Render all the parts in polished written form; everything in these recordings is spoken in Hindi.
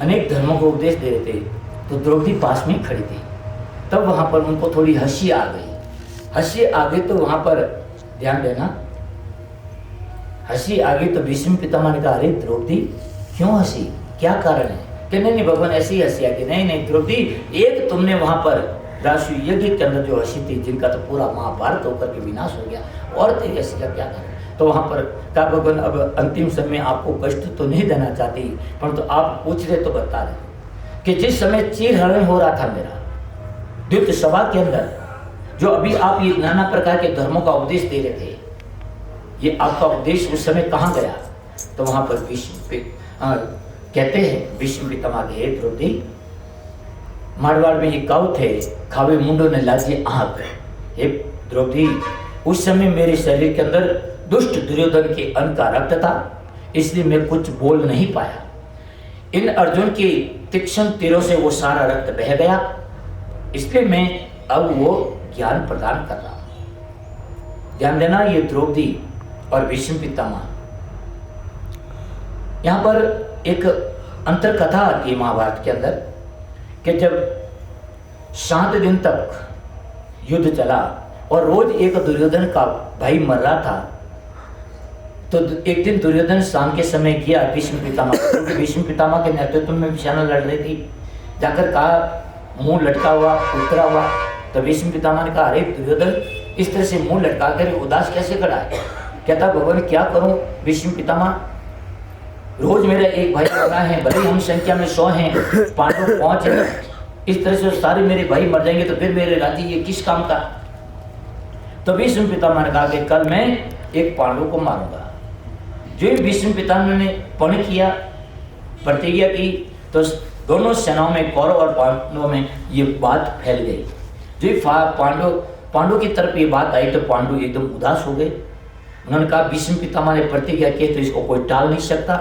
अनेक धर्मों को उपदेश दे रहे थे, तो द्रौपदी पास में खड़ी थी। तब वहां पर उनको थोड़ी हंसी आ गई। हंसी आ गई तो वहां पर ध्यान देना, हंसी आ गई तो भीष्म पितामह ने कहा, अरे द्रौपदी क्यों हंसी, क्या कारण है? कि नहीं भगवान ऐसी ही हंसी आ गई। नहीं द्रौपदी, एक तुमने वहां पर राशि यज्ञ के अंदर जो हंसी थी, जिनका तो पूरा महाभारत होकर के विनाश हो गया, और तेरी हंसी का क्या कारण? तो वहां पर कहा, भगवान अब अंतिम समय आपको कष्ट तो नहीं देना चाहती, परंतु आप पूछ रहे तो बता रहे कि जिस समय चीरहरण हो रहा था मेरा द्वित सभा के अंदर, जो अभी आप ये नाना प्रकार के धर्मों का उपदेश दे रहे थे, ये आपका उपदेश उस समय कहाँ गया? तो वहां पर कहते हैं भीष्म पितामह के, हे द्रौपदी, मारवाड़ में ये कहावत है, खावे मुंडो ने लाजी आंख। हे द्रौपदी, उस समय मेरे शरीर के अंदर दुष्ट दुर्योधन के अन्न का रक्त था, इसलिए मैं कुछ बोल नहीं पाया। इन अर्जुन की तीक्ष्ण तीरों से वो सारा रक्त बह गया, इसलिए मैं अब वो ज्ञान प्रदान कर रहा हूं। ध्यान देना, ये द्रौपदी और भीष्म पितामह, यहां पर एक अंतर कथा आती है महाभारत के अंदर कि जब 7 दिन तक युद्ध चला और रोज एक दुर्योधन का भाई मर रहा था, तो एक दिन दुर्योधन शाम के समय गया भीष्म पितामह, क्योंकि भीष्म पितामह के नेतृत्व में सेना लड़ रही थी, जाकर कहा, मुंह लटका हुआ उतरा हुआ। तो भीष्म पितामह ने कहा, अरे दुर्योधन, इस तरह से मुंह लटका कर उदास कैसे खड़ा है? कहता, भगवान क्या करूं भीष्म पितामह, रोज मेरा एक भाई मरना है, भले हम संख्या में 100 हैं, पांडव 5 हैं, इस तरह से सारे मेरे भाई मर जाएंगे तो फिर मेरे राज्य ये किस काम का? तो भीष्म पितामह ने कहा कि कल मैं एक पांडव को मारूंगा। जो भीष्म पितामह ने प्रण किया, प्रतिज्ञा की, तो दोनों सेनाओं में, कौरव और पांडवों में ये बात फैल गई। जो पांडव की तरफ ये बात आई तो पांडव एकदम उदास हो गए। उन्होंने कहा, भीष्म पितामह ने प्रतिज्ञा की तो इसको कोई टाल नहीं सकता।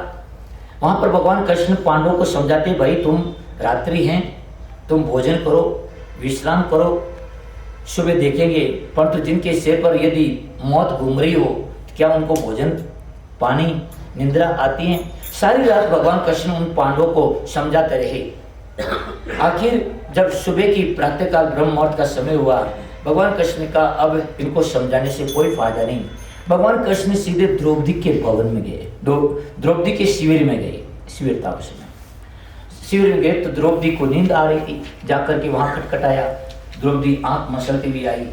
वहां पर भगवान कृष्ण पांडवों को समझाते, भाई तुम रात्रि हैं, तुम भोजन करो, विश्राम करो, सुबह देखेंगे, परंतु जिनके सिर पर यदि मौत घूम रही हो, क्या उनको भोजन, पानी, निंद्रा आती है? सारी रात भगवान कृष्ण उन पांडवों को समझाते रहे। आखिर जब सुबह की प्रातःकाल ब्रह्म मुहूर्त का समय हुआ, भगवान कृष्ण का अब इनको समझाने से कोई फायदा नहीं, भगवान कृष्ण सीधे द्रौपदी के भवन में गए, द्रौपदी के शिविर में गए। शिविर था उसमें, शिविर में गए तो द्रौपदी को नींद आ रही थी, जाकर के वहां खटखटाया। द्रौपदी आंख मसलती हुई आई,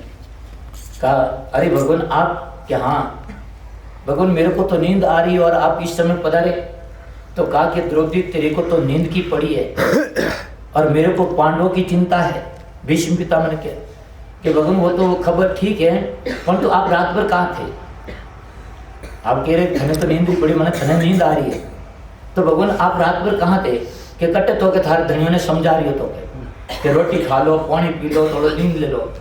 कहा, अरे भगवान आप क्या? हाँ भगवान, मेरे को तो नींद आ रही है और आप इस समय पधारे। तो कहा कि द्रौपदी, तेरे को तो नींद की पड़ी है और मेरे को पांडवों की चिंता है। भीष्म पितामह ने कहा कि भगवान वो तो खबर ठीक है, परंतु आप रात भर कहाँ थे? आप कह रहे थने तो नींद भी पड़ी, मैंने थने नींद आ रही है। तो भगवान आप रात भर कहाँ थे? कि कट्टे तो के थारे धनियों ने समझा रही हो तो कि रोटी खा लो, पानी पी लो, थोड़ा नींद ले लो।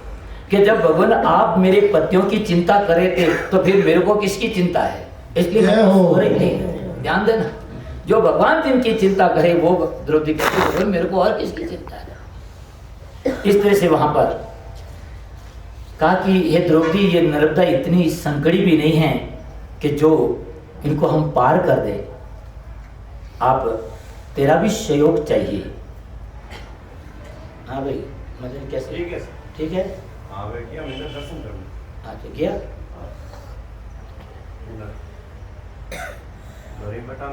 कि जब भगवान आप मेरे पतियों की चिंता कर रहे थे तो फिर मेरे को किसकी चिंता है? इसलिए मैं हो रही थी। ध्यान देना, जो भगवान जिनकी चिंता करे वो द्रौपदी कहती, भगवान मेरे को और किसकी चिंता है? इस तरह से वहां पर कहा कि ये द्रौपदी, ये नर्मदा इतनी संकड़ी भी नहीं है कि जो इनको हम पार कर दे, आप तेरा भी सहयोग चाहिए। हाँ भाई, मतलब कैसे? ठीक है, ठीक है। हाँ बैठिए, मेरा दर्शन करना। हाँ तो गया घरे बैठा